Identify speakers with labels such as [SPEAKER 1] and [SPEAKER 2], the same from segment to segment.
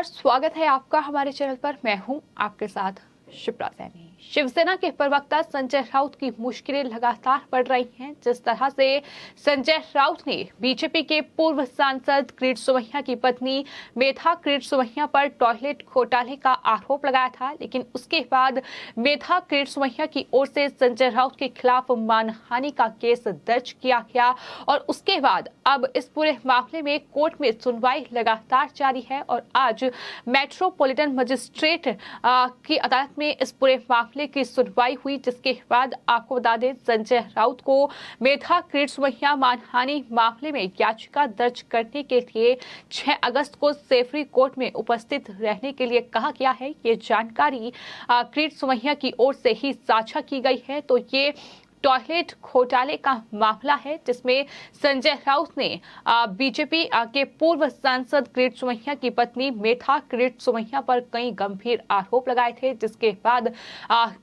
[SPEAKER 1] स्वागत है आपका हमारे चैनल पर। मैं हूं आपके साथ शिप्रा सैनी। शिवसेना के प्रवक्ता संजय राउत की मुश्किलें लगातार बढ़ रही हैं। जिस तरह से संजय राउत ने बीजेपी के पूर्व सांसद किरीट सोमैया की पत्नी मेधा किरीट सोमैया पर टॉयलेट घोटाले का आरोप लगाया था, लेकिन उसके बाद मेधा किरीट सोमैया की ओर से संजय राउत के खिलाफ मानहानि का केस दर्ज किया गया और उसके बाद अब इस पूरे मामले में कोर्ट में सुनवाई लगातार जारी है और आज मेट्रोपॉलिटन मजिस्ट्रेट की अदालत में इस पूरे मामले की सुनवाई हुई, जिसके बाद आपको बता दें संजय राउत को मेधा किरीट सोमैया मानहानि मामले में याचिका दर्ज करने के लिए 6 अगस्त को सेफरी कोर्ट में उपस्थित रहने के लिए कहा गया है। ये जानकारी किरीट सोमैया की ओर से ही साझा की गई है। तो ये टॉयलेट घोटाले का मामला है जिसमें संजय राउत ने बीजेपी के पूर्व सांसद किरीट सोमैया की पत्नी मेधा किरीट सोमैया पर कई गंभीर आरोप लगाए थे, जिसके बाद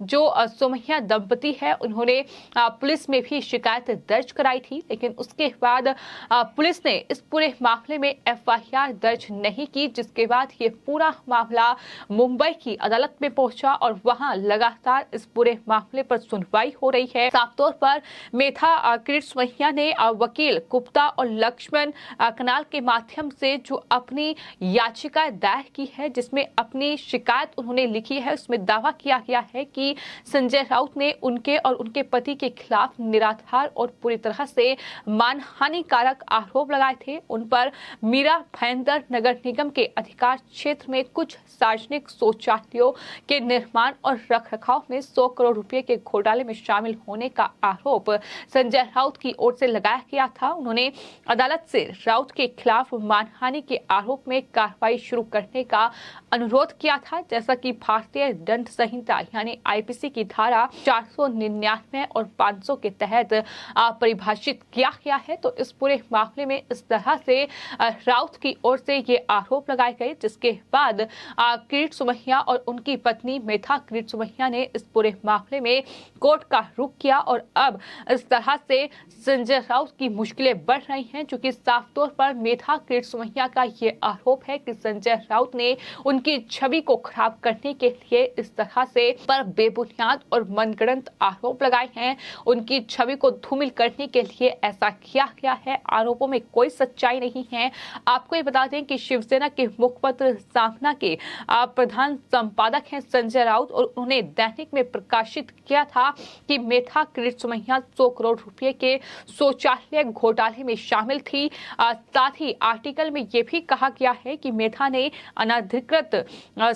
[SPEAKER 1] जो सोमैया दंपति है उन्होंने पुलिस में भी शिकायत दर्ज कराई थी, लेकिन उसके बाद पुलिस ने इस पूरे मामले में एफआईआर दर्ज नहीं की, जिसके बाद ये पूरा मामला मुंबई की अदालत में पहुंचा और वहां लगातार इस पूरे मामले पर सुनवाई हो रही है। साफ तौर पर मेधा किरीट सोमैया ने वकील गुप्ता और लक्ष्मण कनाल के माध्यम से जो अपनी याचिका दायर की है, जिसमें अपनी शिकायत उन्होंने लिखी है, उसमें दावा किया गया है कि संजय राउत ने उनके और उनके पति के खिलाफ निराधार और पूरी तरह से मानहानिकारक आरोप लगाए थे। उन पर मीरा भाईंदर नगर निगम के अधिकार क्षेत्र में कुछ सार्वजनिक शौचालयों के निर्माण और रखरखाव में 100 करोड़ रुपए के घोटाले में शामिल होने का आरोप संजय राउत की ओर से लगाया गया था। उन्होंने अदालत से राउत के खिलाफ मानहानि के आरोप में कार्रवाई शुरू करने का अनुरोध किया था, जैसा कि भारतीय दंड संहिता यानी आईपीसी की धारा 499 और 500 के तहत परिभाषित किया गया है। तो इस पूरे मामले में इस तरह से राउत की ओर से ये आरोप लगाए गए, जिसके बाद किरीट सोमैया और उनकी पत्नी मेधा किरीट सोमैया ने इस पूरे मामले में कोर्ट का रुख किया और अब इस तरह से संजय राउत की मुश्किलें बढ़ रही हैं, क्योंकि साफ तौर पर मेधा किरीट सोमैया का ये आरोप है कि संजय राउत ने उनकी छवि को खराब करने के लिए इस तरह से पर बेबुनियाद और मनगढ़ंत आरोप लगाए हैं। उनकी छवि को धूमिल करने के लिए ऐसा किया गया है। आरोपों में कोई सच्चाई नहीं है। आपको ये बता दें कि शिवसेना के मुखपत्र सामना के प्रधान संपादक हैं संजय राउत और उन्होंने दैनिक में प्रकाशित किया था कि मेधा किरीट सोमैया 100 करोड़ रुपए के शौचालय घोटाले में शामिल थी। साथ ही आर्टिकल में यह भी कहा गया है कि मेधा ने अनधिकृत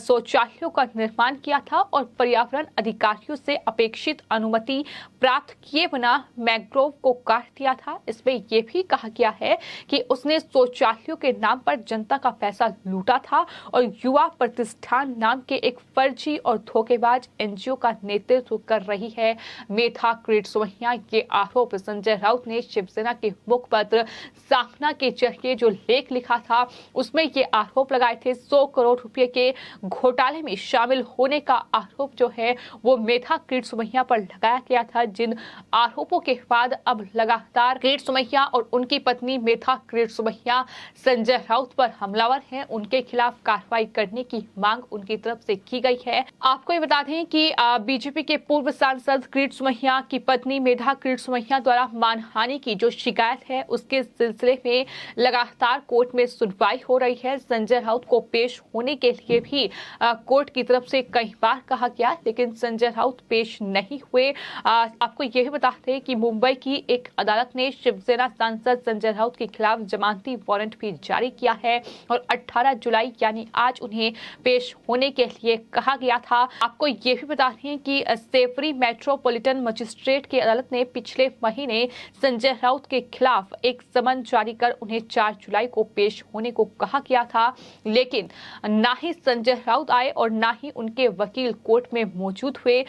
[SPEAKER 1] शौचालयों का निर्माण किया था और पर्यावरण अधिकारियों से अपेक्षित अनुमति प्राप्त किए बिना मैंग्रोव को काट दिया था। इसमें यह भी कहा गया है कि उसने शौचालयों के नाम पर जनता का पैसा लूटा था और युवा प्रतिष्ठान नाम के एक फर्जी और धोखेबाज एनजीओ का नेतृत्व कर रही है मेधा किरीट सोमैया। ये आरोप संजय राउत ने शिवसेना के मुखपत्र सामना के जरिए जो लेख लिखा था उसमें ये आरोप लगाए थे। 100 करोड़ रुपए के घोटाले में शामिल होने का आरोप जो है वो मेधा किरीट सोमैया पर लगाया गया था, जिन आरोपों के बाद अब लगातार किरीट सोमैया और उनकी पत्नी मेधा किरीट सोमैया संजय राउत पर हमलावर हैं। उनके खिलाफ कार्रवाई करने की मांग उनकी तरफ से की गई है। आपको ये बता दें कि बीजेपी के पूर्व सांसद किरीट सोमैया की पत्नी मेधा किरीट सोमैया द्वारा मानहानि की जो शिकायत है उसके सिलसिले में लगातार कोर्ट में सुनवाई हो रही है। संजय राउत को पेश होने के लिए भी कोर्ट की तरफ से कई बार कहा गया, लेकिन संजय राउत पेश नहीं हुए। आपको यह बताते हैं कि मुंबई की एक अदालत ने शिवसेना सांसद संजय राउत के खिलाफ जमानती वारंट भी जारी किया है और 18 जुलाई यानी आज उन्हें पेश होने के लिए कहा गया था। आपको यह भी बता दें कि सेफरी मेट्रोपॉलिटन मजिस्ट्रेट की अदालत ने पिछले महीने संजय राउत के खिलाफ एक समन जारी कर उन्हें 4 जुलाई को पेश होने को कहा गया था, लेकिन ना ही संजय राउत आए और ना ही उनके वकील कोर्ट में मौजूद हुए।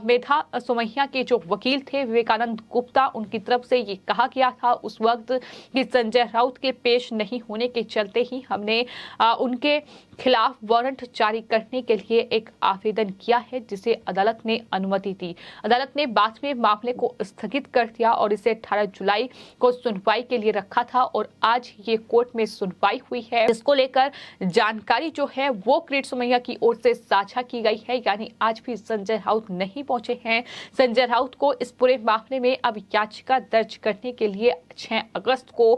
[SPEAKER 1] मेधा सोमैया के जो वकील थे विवेकानंद गुप्ता, उनकी तरफ से ये कहा गया था उस वक्त कि संजय राउत के पेश नहीं होने के चलते ही हमने उनके खिलाफ वारंट जारी करने के लिए एक आवेदन किया है, जिसे अदालत ने अनुमति दी। अदालत ने बाद में ने मामले को स्थगित कर दिया और इसे 18 जुलाई को सुनवाई के लिए रखा था और आज ये कोर्ट में सुनवाई हुई है। इसको लेकर जानकारी जो है वो किरीट सोमैया की ओर से साझा की गई है, यानी आज भी संजय राउत नहीं पहुंचे हैं। संजय राउत को इस पूरे मामले में अब याचिका दर्ज करने के लिए 6 अगस्त को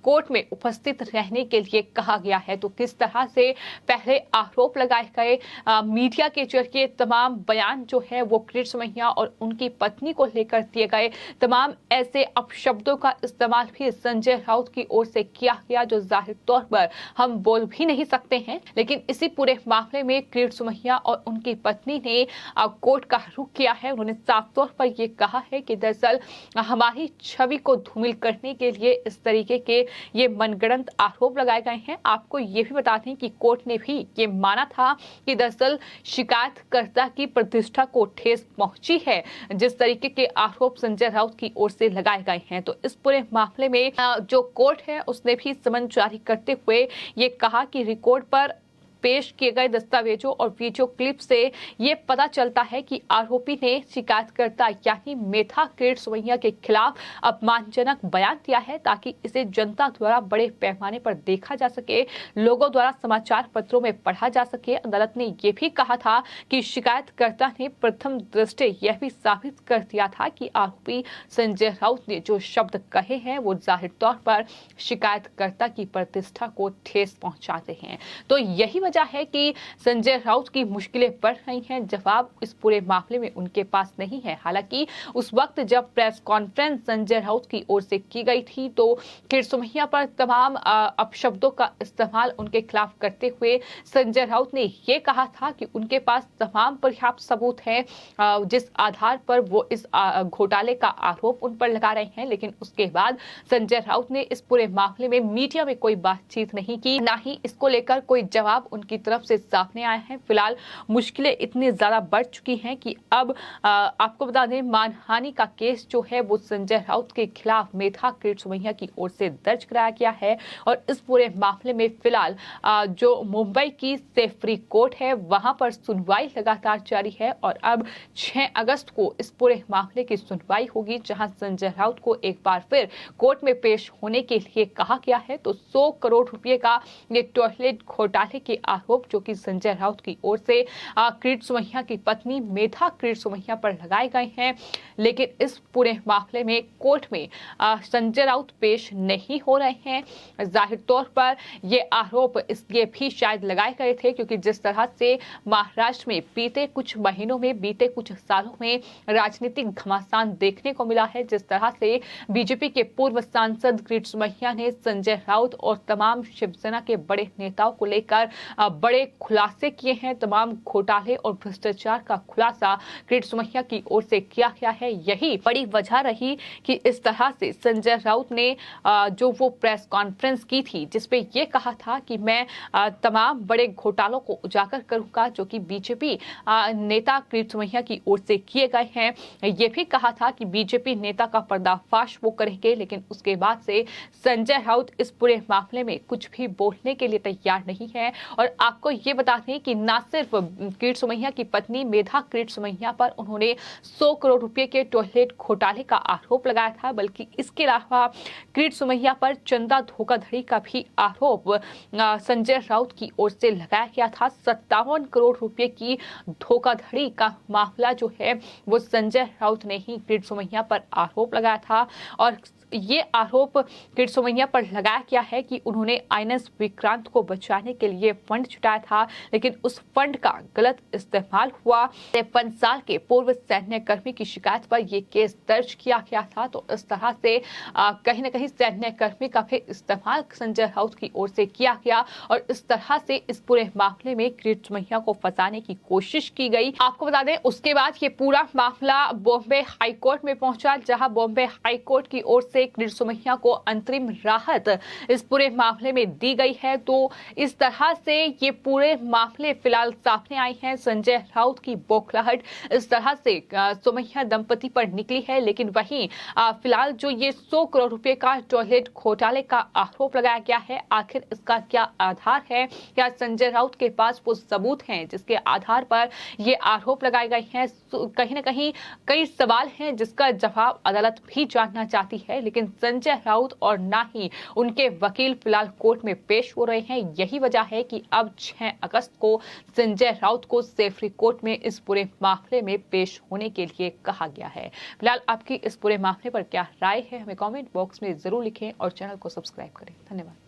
[SPEAKER 1] कोर्ट में उपस्थित रहने के लिए कहा गया है। तो किस तरह से पहले आरोप लगाए गए, मीडिया के जरिए तमाम बयान जो है वो किरीट सोमैया और उनकी पत्नी को लेकर दिए गए, तमाम ऐसे अपशब्दों का इस्तेमाल भी संजय राउत की ओर से किया गया जो जाहिर तौर पर हम बोल भी नहीं सकते हैं। लेकिन इसी पूरे मामले में किरीट सोमैया और उनकी पत्नी ने कोर्ट का रुख किया है। उन्होंने साफ तौर पर यह कहा है कि दरअसल हमारी छवि को धूमिल करने के लिए इस तरीके के ये मनगढ़ंत आरोप लगाए गए हैं। आपको ये भी बता दें कि कोर्ट ने भी ये माना था कि दरअसल शिकायतकर्ता की प्रतिष्ठा को ठेस पहुंची है जिस तरीके के आरोप संजय राउत की ओर से लगाए गए हैं। तो इस पूरे मामले में जो कोर्ट है उसने भी समन जारी करते हुए ये कहा कि रिकॉर्ड पर पेश किए गए दस्तावेजों और वीडियो क्लिप से ये पता चलता है कि आरोपी ने शिकायतकर्ता यानी मेधा किरीट सोमैया के खिलाफ अपमानजनक बयान दिया है ताकि इसे जनता द्वारा बड़े पैमाने पर देखा जा सके, लोगों द्वारा समाचार पत्रों में पढ़ा जा सके। अदालत ने यह भी कहा था कि शिकायतकर्ता ने प्रथम दृष्टया यह भी साबित कर दिया था कि आरोपी संजय राउत ने जो शब्द कहे हैं वो जाहिर तौर पर शिकायतकर्ता की प्रतिष्ठा को ठेस पहुंचाते हैं। तो यही वजह है कि संजय राउत की मुश्किलें बढ़ रही हैं। जवाब इस पूरे मामले में उनके पास नहीं है। हालांकि उस वक्त जब प्रेस कॉन्फ्रेंस संजय राउत की ओर से की गई थी तो किरीट सोमैया पर तमाम अपशब्दों का इस्तेमाल उनके खिलाफ करते हुए संजय राउत ने यह कहा था कि उनके पास तमाम पर्याप्त सबूत हैं जिस आधार पर वो इस घोटाले का आरोप उन पर लगा रहे हैं। लेकिन उसके बाद संजय राउत ने इस पूरे मामले में मीडिया में कोई बातचीत नहीं की, ना ही इसको लेकर कोई जवाब उनकी तरफ से सामने आए हैं। फिलहाल मुश्किलें इतनी ज्यादा बढ़ चुकी हैं कि अब आपको बता दें मानहानि का केस जो है वो संजय राउत के खिलाफ मेधा किरीट सोमैया की ओर से दर्ज कराया गया है और इस पूरे मामले में फिलहाल जो मुंबई की सेफ्री कोर्ट है वहां पर सुनवाई लगातार जारी है और अब 6 अगस्त को इस पूरे मामले की सुनवाई होगी जहां संजय राउत को एक बार फिर कोर्ट में पेश होने के लिए कहा गया है। तो 100 करोड़ रुपए का ये टॉयलेट घोटाले के आरोप जो कि संजय राउत की ओर से किरीट सोमैया की पत्नी मेधा किरीट सोमैया पर लगाए गए हैं। लेकिन इस पूरे मामले में कोर्ट में संजय राउत पेश नहीं हो रहे हैं। जाहिर तौर पर ये आरोप इसलिए भी शायद लगाए गए थे क्योंकि जिस तरह से महाराष्ट्र में बीते कुछ महीनों में, बीते कुछ सालों में राजनीतिक घमासान देखने को मिला है, जिस तरह से बीजेपी के पूर्व सांसद किरीट सोमैया ने संजय राउत और तमाम शिवसेना के बड़े नेताओं को लेकर बड़े खुलासे किए हैं। तमाम घोटाले और भ्रष्टाचार का खुलासा किरीट सोमैया की ओर से किया गया है। यही बड़ी वजह रही कि इस तरह से संजय राउत ने जो वो प्रेस कॉन्फ्रेंस की थी जिसपे ये कहा था कि मैं तमाम बड़े घोटालों को उजागर करूंगा जो कि बीजेपी नेता किरीट सोमैया की ओर से किए गए हैं। ये भी कहा था कि बीजेपी नेता का पर्दाफाश वो करेंगे। लेकिन उसके बाद से संजय राउत इस पूरे मामले में कुछ भी बोलने के लिए तैयार नहीं है। और आपको ये बता दें कि न सिर्फ किरीट सोमैया की पत्नी मेधा किरीट सोमैया पर उन्होंने 100 करोड़ रुपए के टॉयलेट घोटाले का आरोप लगाया था, बल्कि इसके अलावा किरीट सोमैया पर चंदा धोखाधड़ी का भी आरोप संजय राउत की ओर से लगाया गया था। 57 करोड़ रुपए की धोखाधड़ी का मामला जो है वो संजय राउत ने ही किरीट सोमैया पर आरोप लगाया था। और ये आरोप किरीट सोमैया पर लगाया गया है कि उन्होंने आईएनएस विक्रांत को बचाने के लिए फंड जुटाया था, लेकिन उस फंड का गलत इस्तेमाल हुआ। 53 साल के पूर्व सैन्य कर्मी की शिकायत पर यह केस दर्ज किया गया था। तो इस तरह से कहीं न कहीं सैन्य कर्मी का भी इस्तेमाल संजय राउत की ओर से किया गया और इस तरह से इस पूरे मामले में किरीट सोमैया को फंसाने की कोशिश की गई। आपको बता दें उसके बाद ये पूरा मामला बॉम्बे हाईकोर्ट में पहुंचा, जहां बॉम्बे हाईकोर्ट की ओर से से किरीट सोमैया को अंतरिम राहत इस पूरे मामले में दी गई है। तो इस तरह से ये पूरे मामले फिलहाल सामने आए हैं। संजय राउत की बौखलाहट इस तरह से सोमैया दंपति पर निकली है, लेकिन वहीं फिलहाल जो ये 100 करोड़ रुपए का टॉयलेट घोटाले का आरोप लगाया गया है, आखिर इसका क्या आधार है? क्या संजय राउत के पास वो सबूत हैं जिसके आधार पर ये आरोप लगाए गए हैं? कहीं ना कहीं कई सवाल हैं जिसका जवाब अदालत भी जानना चाहती है, लेकिन संजय राउत और ना ही उनके वकील फिलहाल कोर्ट में पेश हो रहे हैं। यही वजह है कि अब 6 अगस्त को संजय राउत को सेफ्री कोर्ट में इस पूरे मामले में पेश होने के लिए कहा गया है। फिलहाल आपकी इस पूरे मामले पर क्या राय है, हमें कमेंट बॉक्स में जरूर लिखें और चैनल को सब्सक्राइब करें। धन्यवाद।